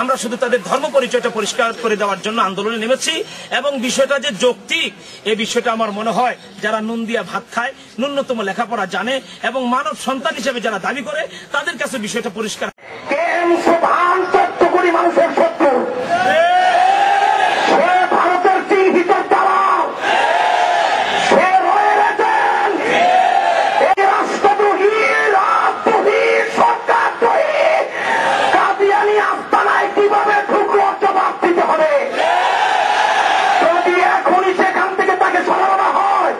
আমরা শুধু তাদের ধর্ম পরিচয়টা পরিষ্কার করে দেওয়ার জন্য আন্দোলনে নেমেছি। এবং বিষয়টা যে যৌক্তিক, এই বিষয়টা আমার মনে হয় যারা নুন দিয়া ভাত খায়, ন্যূনতম লেখাপড়া জানে এবং মানব সন্তান হিসেবে যারা দাবি করে, তাদের কাছে বিষয়টা পরিষ্কার। মানুষের শত্রু ভারতের চিহ্নিত দালাল, সে রয়ে গেছেন এই রাষ্ট্রদ্রোহী রাষ্ট্রদ্রোহী সরকারদ্রোহী কাদিয়ানি আস্তানায় কিভাবে ঢুকলো জবাব দিতে হবে। যদি এখনই সেখান থেকে তাকে সরানো হয়,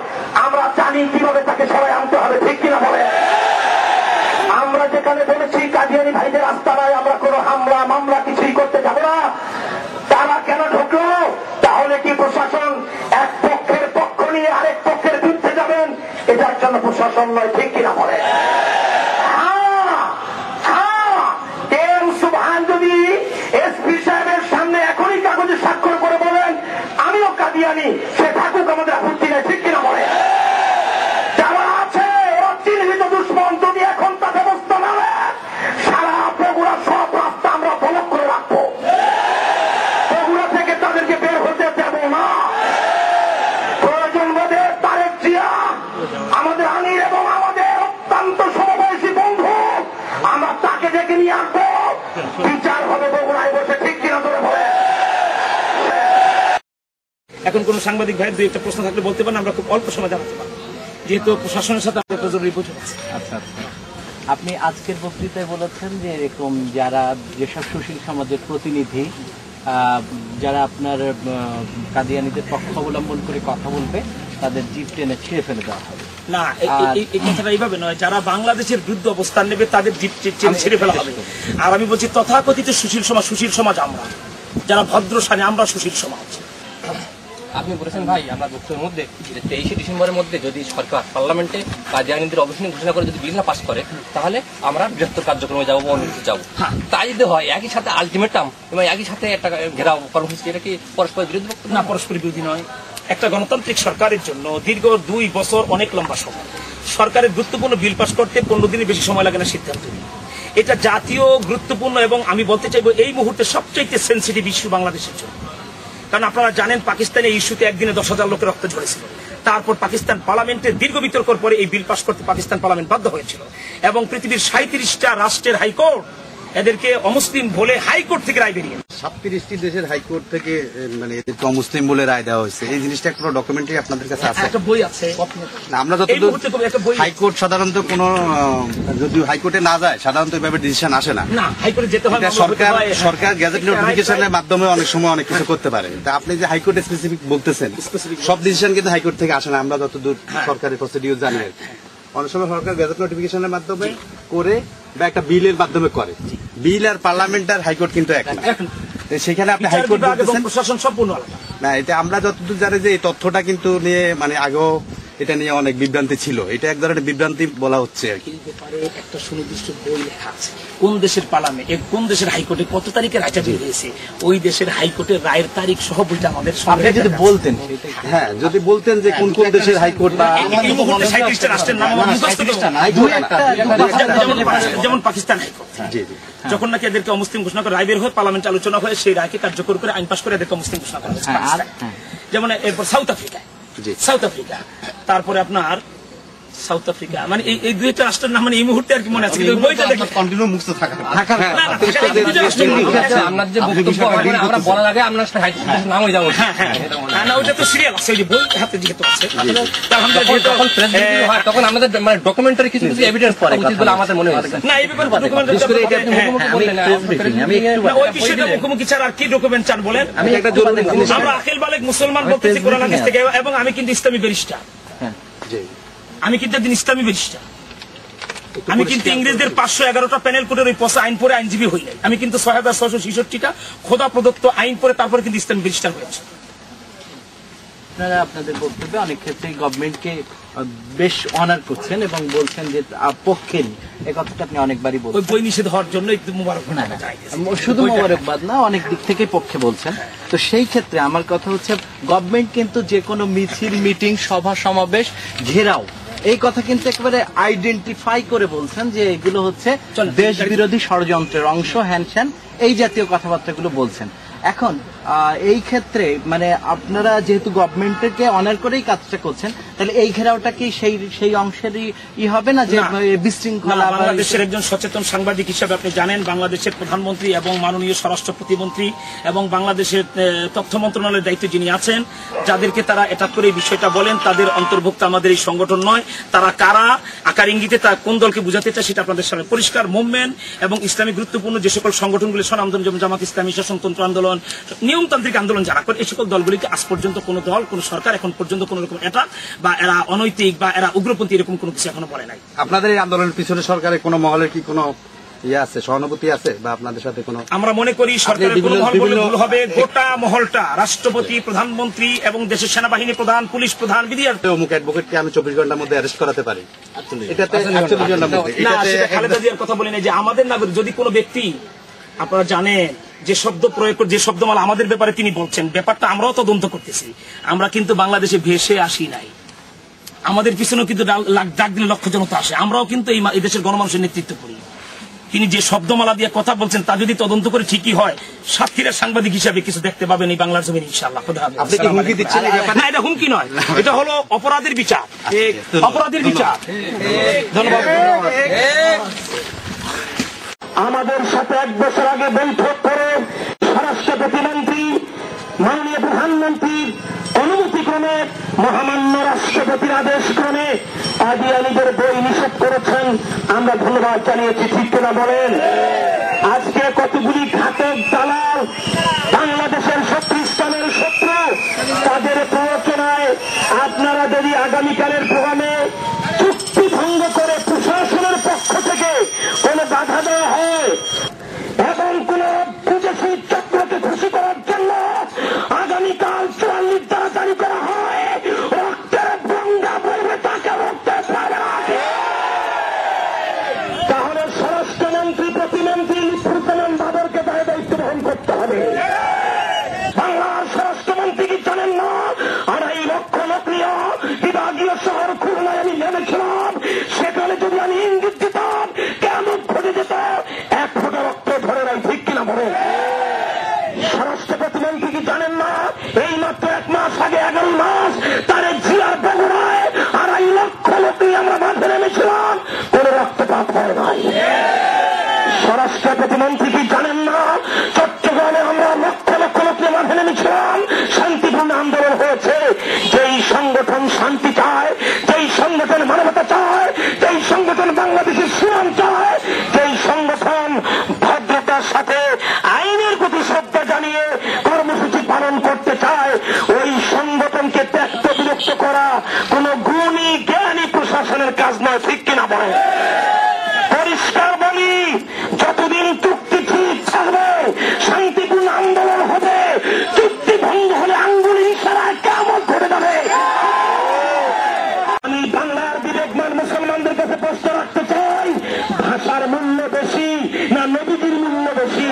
আমরা জানি কিভাবে তাকে সরাই আনতে হবে, ঠিক কিনা বলে। আমরা যেখানে বলেছি কাদিয়ানি ভাইদের আস্তানায় আমরা কোনো হামলা মামলা কিছুই করতে যাব না, তারা কেন ঢুকলো? তাহলে কি প্রশাসন এক পক্ষের পক্ষ নিয়ে আরেক পক্ষের বিরুদ্ধে যাবেন? এটার জন্য প্রশাসন নয়, ঠিক কিনা বলে। সুবহান যদি এসপি সাহেবের সামনে এখনই কাগজে স্বাক্ষর করে বলেন আমিও কাদিয়ানি, সে থাকুক, আমাদের আপত্তি নেই, ঠিক কিনা বলে। যারা আছে ওরা চিহ্নিত দুশ্মন, যদি এখন তা ব্যবস্থা না নেয়, সারা বগুড়া সব রাস্তা আমরা ব্লক করে রাখবো। বগুড়া থেকে তাদেরকে বের হতে দেব না। প্রয়োজন বোধে তারেক জিয়া, আমাদের আমির এবং আমাদের অত্যন্ত সমবয়সী বন্ধু, আমরা তাকে ডেকে নিয়ে আসবো, বিচার হবে বগুড়ায় বসে, ঠিক কিনা তোরে বলে। এখন কোন সাংবাদিক ভাইয়ের দুই একটা প্রশ্ন থাকলে বলতে পারেন, আমরা খুব অল্প সময় জানাতে পারবো, যেহেতু প্রশাসনের সাথে একটা জরুরি বৈঠক আছে। আচ্ছা আচ্ছা, আপনি আজকের বক্তৃতায় বলেছেন যে এরকম যারা যেসব সুশীল সমাজের প্রতিনিধি যারা আপনার কাদিয়ানীদের পক্ষ অবলম্বন করে কথা বলবে, তাদের জিপ টেনে ছিঁড়ে ফেলে দেওয়া হবে। না, এই কথাটা এইভাবে নয়। যারা বাংলাদেশের বিরুদ্ধে অবস্থান নেবে তাদের জিপ টেনে ছিঁড়ে ফেলা হবে। আর আমি বলছি তথাকথিত সুশীল সমাজ আমরা, যারা ভদ্রসানী, আমরা সুশীল সমাজ। আপনি বলেছেন ভাই আমরা বক্তব্যের মধ্যে যে 23শে ডিসেম্বরের মধ্যে যদি সরকার পার্লামেন্টে কাদিয়ানীদের অবসান ঘোষণা করে যদি বিল না পাস করে, তাহলে আমরা বৃহত্তর কার্যক্রমে যাবো বা অন্যদিকে যাবো। তাই যদি হয় একই সাথে আলটিমেটাম এবং একই সাথে একটা ঘেরাও কর্মসূচি, এটা কি পরস্পর বিরোধী বক্তব্য? না, পরস্পর বিরোধী নয়। একটা গণতান্ত্রিক সরকারের জন্য দীর্ঘ 2 বছর অনেক লম্বা সময়। সরকারের গুরুত্বপূর্ণ বিল পাস করতে 15 দিনের বেশি সময় লাগে না সিদ্ধান্ত নিয়ে। এটা জাতীয় গুরুত্বপূর্ণ এবং আমি বলতে চাইবো এই মুহূর্তে সবচেয়ে সেন্সিটিভ ইস্যু বাংলাদেশের জন্য। কারণ আপনারা জানেন পাকিস্তানের ইস্যুতে একদিনে 10,000 লোকের রক্ত ঝরেছিল। তারপর পাকিস্তান পার্লামেন্টে দীর্ঘ বিতর্কের পরে এই বিল পাস করতে পাকিস্তান পার্লামেন্ট বাধ্য হয়েছিল এবং পৃথিবীর 37টা রাষ্ট্রের হাইকোর্ট এদেরকে অমুসলিম বলে হাইকোর্ট থেকে রায় বেরিয়ে 37টি দেশের হাইকোর্ট থেকে মানে এদেরকে অমুসলিম বলে রায় দেওয়া হয়েছে। এই জিনিসটা কোনো ডকুমেন্টারি আপনাদের কাছে আছে? একটা বই আছে। আমরা যতদূর হাইকোর্ট সাধারণত কোনো যদি হাইকোর্টে না যায় সাধারণত এভাবে ডিসিশন আসে না। না, হাইকোর্টে যেতে হয়। সরকার গ্যাজেট নোটিফিকেশনের মাধ্যমে অনেক সময় অনেক কিছু করতে পারে। তা আপনি যে হাইকোর্টে স্পেসিফিক বলতেছেন, সব ডিসিশন কিন্তু হাইকোর্ট থেকে আসে না। আমরা যতদূর সরকারের প্রসিডিউর জানি, অনেক সময় সরকার গ্যাজেট নোটিফিকেশনের মাধ্যমে করে বা একটা বিলের মাধ্যমে করে। বিল আর পার্লামেন্ট আর হাইকোর্ট কিন্তু এক না। সেখানে আপনি হাইকোর্ট প্রশাসন সম্পূর্ণ আলাদা না। এটা আমরা যতদূর জানি যে এই তথ্যটা কিন্তু নিয়ে মানে আগেও এটা নিয়ে অনেক বিভ্রান্তি ছিল। এটা এক ধরনের বিভ্রান্তি বলা হচ্ছে আর কি। একটা সুনির্দিষ্ট বই লেখা আছে কোন দেশের পার্লামেন্ট, কোন দেশের হাইকোর্টে কত তারিখে রায়টা বের হয়েছে, ওই দেশের হাইকোর্টের রায়ের তারিখ সহ বইটা আমাদের সামনে যদি বলতেন। হ্যাঁ, যদি বলতেন যে কোন কোন দেশের হাইকোর্ট বা রাষ্ট্রের নাম যেমন পাকিস্তান হাইকোর্ট, যখন নাকি এদেরকে অমুসলিম ঘোষণা করে রায় বের হয়ে পার্লামেন্ট আলোচনা হয়ে সেই রায়কে কার্যকর করে আইন পাস করে এদেরকে অমুসলিম ঘোষণা করা হয়েছে। যেমন এরপর সাউথ আফ্রিকা, তারপরে আপনার সাউথ আফ্রিকা, মানে এই দুইটা রাষ্ট্রের নাম মানে এই মুহূর্তে আর কি মনে আছে। কন্টিনিউ মুক্ত থাকা আমরা যে বক্তব্য আমরা বলার আগে আমরা নাম হয়ে যাবো। না, ওটা তো সিরিয়াল আছে, ওই যে বই হাতে যেহেতু আছে তখন আমাদের মানে ডকুমেন্টারি কিছু কিছু এভিডেন্স পড়ে উচিত বলে আমাদের মনে হচ্ছে। না, এই ব্যাপারে ওই বিষয়টা মুখোমুখি ছাড়া আর কি ডকুমেন্ট চান বলেন? আমরা আকিল বালেক মুসলমান বলতেছি কোরআন হাদিস থেকে, এবং আমি কিন্তু ইসলামী ব্যারিস্টার। আমি কিন্তু একদিন ইসলামী ব্যারিস্টার। আমি কিন্তু ইংরেজদের 511টা প্যানেল কোর্টের ওই পচা আইন পড়ে আইনজীবী হই নাই। আমি কিন্তু 6666টা খোদা প্রদত্ত আইন পড়ে তারপরে কিন্তু ইসলামী ব্যারিস্টার হয়েছে। আপনারা আপনাদের বক্তব্যে অনেক ক্ষেত্রে গভর্নমেন্টকে বেশ অনার করছেন এবং বলছেন যে পক্ষের এই কথাটা আপনি অনেকবারই বলছেন। ওই বই নিষেধ হওয়ার জন্য শুধু মোবারকবাদ না, অনেক দিক থেকে পক্ষে বলছেন। তো সেই ক্ষেত্রে আমার কথা হচ্ছে গভর্নমেন্ট কিন্তু যে কোনো মিছিল, মিটিং, সভা সমাবেশ ঘেরাও এই কথা কিন্তু একেবারে আইডেন্টিফাই করে বলছেন যে এগুলো হচ্ছে দেশ বিরোধী ষড়যন্ত্রের অংশ, হ্যান এই জাতীয় কথাবার্তাগুলো বলছেন। এখন এই ক্ষেত্রে মানে আপনারা যেহেতু গভর্নমেন্টকে অনার করেই কাজটা করছেন, তাহলে এই ঘেরাওটা কি সেই অংশেরই হবে না যে বিশৃঙ্খলা? বাংলাদেশের একজন সচেতন সাংবাদিক হিসেবে আপনি জানেন বাংলাদেশের প্রধানমন্ত্রী এবং মাননীয় স্বরাষ্ট্র প্রতিমন্ত্রী এবং বাংলাদেশের তথ্য মন্ত্রণালয়ের দায়িত্বে যিনি আছেন, যাদেরকে তারা অ্যাটাক করে এই বিষয়টা বলেন, তাদের অন্তর্ভুক্ত আমাদের এই সংগঠন নয়। তারা কারা, আকার ইঙ্গিতে তা কোন দলকে বুঝাতে চায় সেটা আপনাদের সামনে পরিষ্কার। মুভমেন্ট এবং ইসলামিক গুরুত্বপূর্ণ যে সকল সংগঠনগুলি স্বনামধন্য, যেমন জামাত ইসলামী, শাসনতন্ত্র আন্দোলন, নিয়মতান্ত্রিক আন্দোলন যারা করে, এই সকল দলগুলিকে আজ পর্যন্ত কোন দল, কোন সরকার এখন পর্যন্ত কোন রকম অ্যাটাক বা এরা অনৈতিক বা এরা উগ্রপন্থী এরকম কোনো কিছু এখনো বলে নাই। আপনাদের এই আন্দোলনের পিছনে সরকারের কোন মহলের কি কোনো আছে, সহানুভূতি আছে বা আপনাদের সাথে কোনো? আমরা মনে করি সরকারের কোনো মহল বললে ভুল হবে। গোটা মহলটা, রাষ্ট্রপতি, প্রধানমন্ত্রী এবং দেশের সেনাবাহিনী প্রধান, পুলিশ প্রধান, বিডিআর অমুক অ্যাডভোকেটকে আমি 24 ঘন্টার মধ্যে অ্যারেস্ট করাতে পারি, এটাতে 48 ঘন্টার মধ্যে। না, সেটা খালেদা জিয়ার কথা বলি না যে আমাদের নাগরিক যদি কোনো ব্যক্তি, আপনারা জানেন যে শব্দ প্রয়োগ করে, যে শব্দমালা আমাদের ব্যাপারে তিনি বলছেন, ব্যাপারটা আমরাও তদন্ত করতেছি। আমরা কিন্তু বাংলাদেশে ভেসে আসি নাই, আমাদের পিছনেও কিন্তু ডাক দিলে লক্ষ জনতা আসে। আমরাও কিন্তু এই দেশের গণমানুষের নেতৃত্ব করি। তিনি যে শব্দমালা দিয়ে কথা বলছেন তা যদি তদন্ত করে ঠিকই হয়, সাক্ষীরা সাংবাদিক হিসাবে কিছু দেখতে পাবেন এই বাংলার জমিনে ইনশাআল্লাহ। আপনি কি হুমকি দিচ্ছেন? না, এটা হুমকি নয়, এটা হলো অপরাধের বিচার, অপরাধের বিচার। ধন্যবাদ। আমাদের সাথে 1 বছর আগে বৈঠক করে স্বরাষ্ট্র প্রতিমন্ত্রী মাননীয় প্রধানমন্ত্রীর অনুমতিক্রমে, মহামান্য রাষ্ট্রপতির আদেশ ক্রমে কাদিয়ানীদের বই নিষেধ করেছেন। আমরা ধন্যবাদ জানিয়েছি, ঠিক কিনা বলেন? আজকে কতগুলি ঘাতক দালাল বাংলাদেশের শত্রু, ইসলামের শত্রু, তাদের প্ররোচনায় আপনারা যদি আগামীকালের প্রোগ্রামে চুক্তি ভঙ্গ করে প্রশাসনের পক্ষ থেকে কোন বাধা দেওয়া হয় এবং কোন বিদেশি চক্রকে খুশি করার জন্য আগামীকাল 44 দ্বারা জারি করা হয়, রক্তের বন্যা বলবে তাকে রক্তে পারে না। তাহলে স্বরাষ্ট্রমন্ত্রী, প্রতিমন্ত্রী লুৎফুজ্জামান বাবরকে তার দায়িত্ব বহন করতে হবে। বাংলার স্বরাষ্ট্রমন্ত্রী কি জানেন না 2.5 লক্ষ লোক নিয়ে বিভাগীয় শহর খুলনায় আমি নেমেছিলাম, সেখানে যদি আমি ইঙ্গিত দিতাম কেমন ঘটে যেত, 1 ফোঁটা রক্ত ধরে নাই, ঠিক কিনা বলে? স্বরাষ্ট্র প্রতিমন্ত্রী কি জানেন না এই মাত্র 1 মাস আগে, 11 মাস তার জেলার বগুড়ায় 2.5 লক্ষ লোক নিয়ে আমরা মাঠে নেমেছিলাম, কোন রক্তপাত হয় নাই। স্বরাষ্ট্র প্রতিমন্ত্রী কি জানেন না চট্টগ্রামে আমরা লক্ষ লক্ষ লোক নিয়ে মাঠে নেমেছিলাম, শান্তিপূর্ণ আন্দোলন হয়েছে। যেই সংগঠন শান্তি চায়, যেই সংগঠন মানবতা চায়, যেই সংগঠন বাংলাদেশের সুনাম চায়, যেই সংগঠন ভদ্রতার সাথে আইনের প্রতি শ্রদ্ধা জানিয়ে কর্মসূচি পালন করতে চায়, ওই সংগঠনকে ত্যক্ত বিরক্ত করা কোন গুণী জ্ঞানী প্রশাসনের কাজ নয়, ঠিক কিনা বলে? পরিষ্কার বলি, যতদিন চুক্তি ঠিক থাকবে শান্তিপূর্ণ আন্দোলন হবে, চুক্তি ভঙ্গ হলে আঙ্গুলি ইশারায় কিয়ামত ঘটে যাবে। আমি বাংলার বিবেকমান মুসলমানদের কাছে প্রশ্ন রাখতে চাই, ভাষার মূল্য বেশি না নবীজির মূল্য বেশি?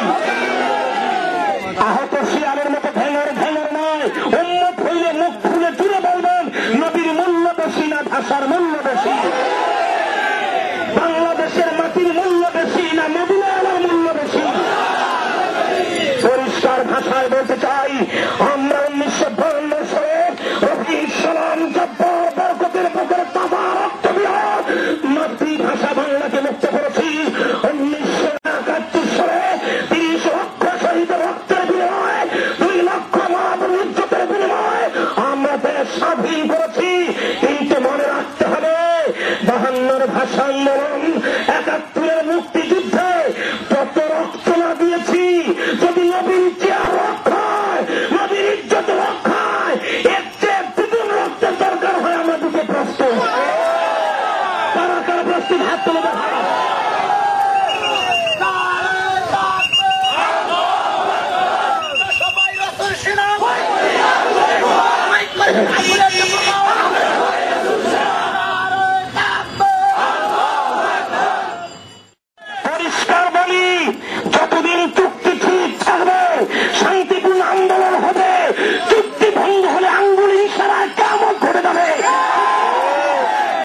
আহত শিয়ালের মতো ভেঙর ভেঙর নয়, উম্মত হইলে মুখ খুলে জুড়ে বলবেন নবীর মূল্য বেশি না ভাষার মূল্য বেশি? বাংলাদেশের মাটির মূল্য বেশি না মদিনার মূল্য বেশি? পরিষ্কার ভাষায় বলতে চাই, আমরা 1952 সালে রফিক সালাম জব্বার বরকতের বুকের তাজা রক্ত দিয়ে মাতৃভাষা বাংলাকে মুক্ত করেছি। 1971 সালে 30 লক্ষ শহীদের রক্তের বিনিময়ে, 2 লক্ষ মানব ইজ্জতের বিনিময়ে আমরা দেশ স্বাধীন করেছি। কিন্তু মনে রাখতে হবে, 52 ভাষা আন্দোলন, 71 মুক্তিযুদ্ধে যত রক্ত